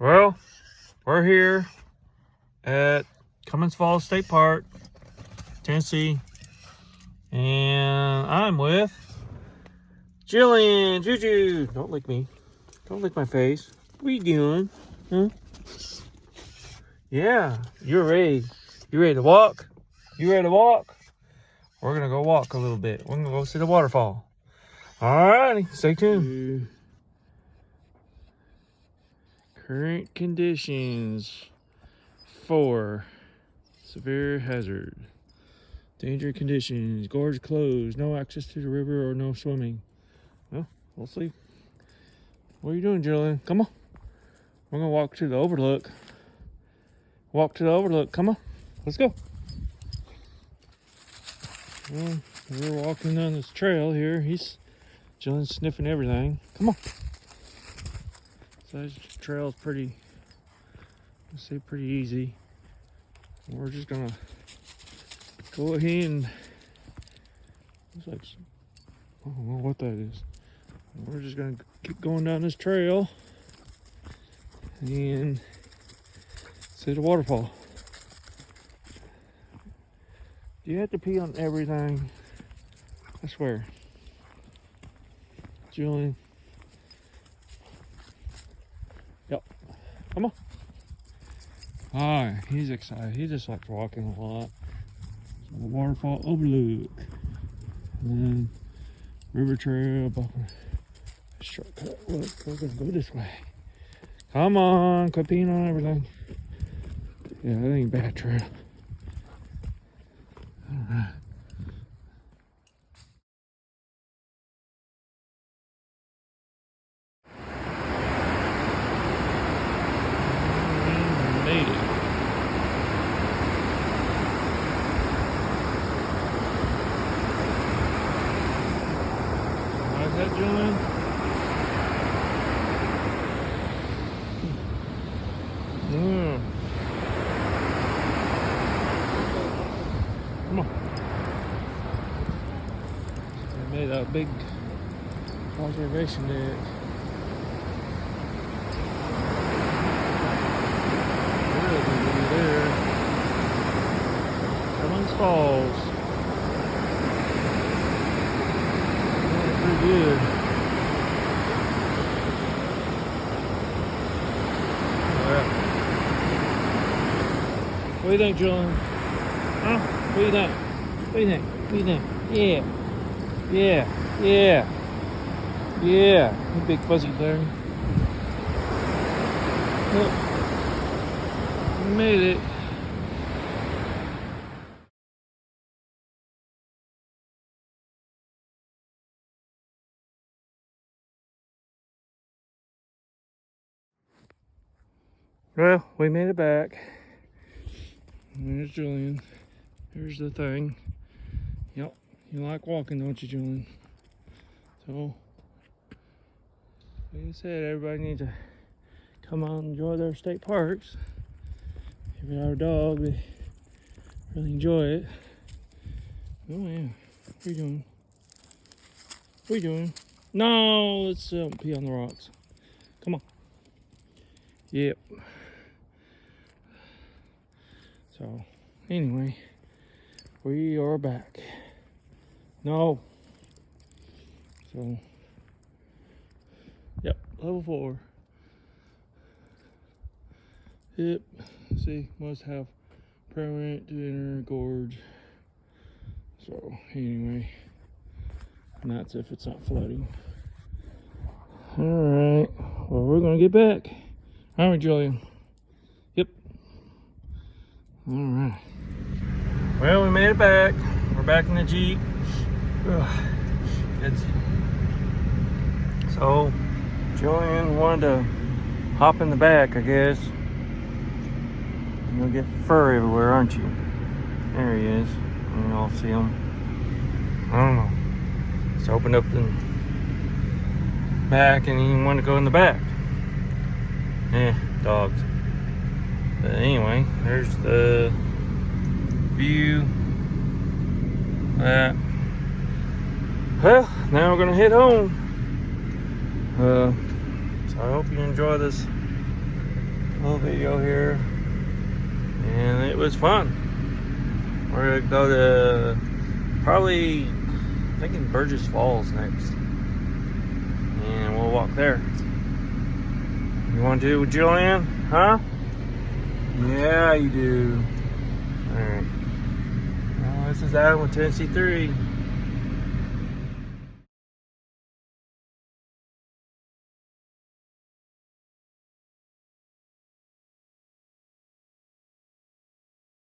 Well, we're here at Cummins Falls State Park, Tennessee, and I'm with Julian. Juju, don't lick me. Don't lick my face. What are you doing? Huh? Yeah, you're ready. You ready to walk? You ready to walk? We're gonna go walk a little bit. We're gonna go see the waterfall. Alrighty, stay tuned. Current conditions: 4. Severe hazard. Danger conditions: gorge closed, no access to the river or no swimming. Well, we'll see. What are you doing, Julian? Come on. We're gonna walk to the overlook. Walk to the overlook. Come on. Let's go. Well, we're walking down this trail here. Julian's sniffing everything. Come on. So this trail's pretty, let's say pretty easy. We're just gonna go ahead and, looks like, I don't know what that is. We're just gonna keep going down this trail and see the waterfall. You have to pee on everything, I swear. Julian. Yep. Come on. Alright, he's excited. He just likes walking a lot. So the waterfall overlook. And then river trail. Shortcut. Look, we're gonna go this way. Come on, quit peeing on everything. Yeah, that ain't bad trail. Alright. Made it. How's that, Julian? Come on. They made a big observation deck. There. Cummins Falls. Yeah, pretty good. What do you think, Julian? Huh? What do you think? What do you think? What do you think? Yeah. Yeah. Yeah. Yeah. You big fuzzy thing. Look. We made it. Well, we made it back. There's Julian. Here's the thing. Yep, you like walking, don't you, Julian? So, like I said, everybody needs to come out and enjoy their state parks. If you have a dog, they really enjoy it. Oh yeah, what are you doing? What are you doing? No, let's pee on the rocks. Come on. Yep. So, anyway, we are back. No. So, yep, level 4. Yep, see, must have permanent to enter gorge. So, anyway, and that's if it's not flooding. Alright, well, we're gonna get back. Aren't we, Julian? Yep. Alright. Well, we made it back. We're back in the Jeep. Ugh. So, Julian wanted to hop in the back, I guess. You'll get fur everywhere, aren't you? There he is. You all see him. I don't know. Just opened up the back and he wanted to go in the back. Dogs. But anyway, there's the view. Well, now we're gonna head home. So I hope you enjoy this little video here, and it was fun. We're gonna go to probably, I'm thinking Burgess Falls next, and we'll walk there. You want to, Julian? Huh? Yeah, you do. All right. Well, this is Adam with Tennessee 3.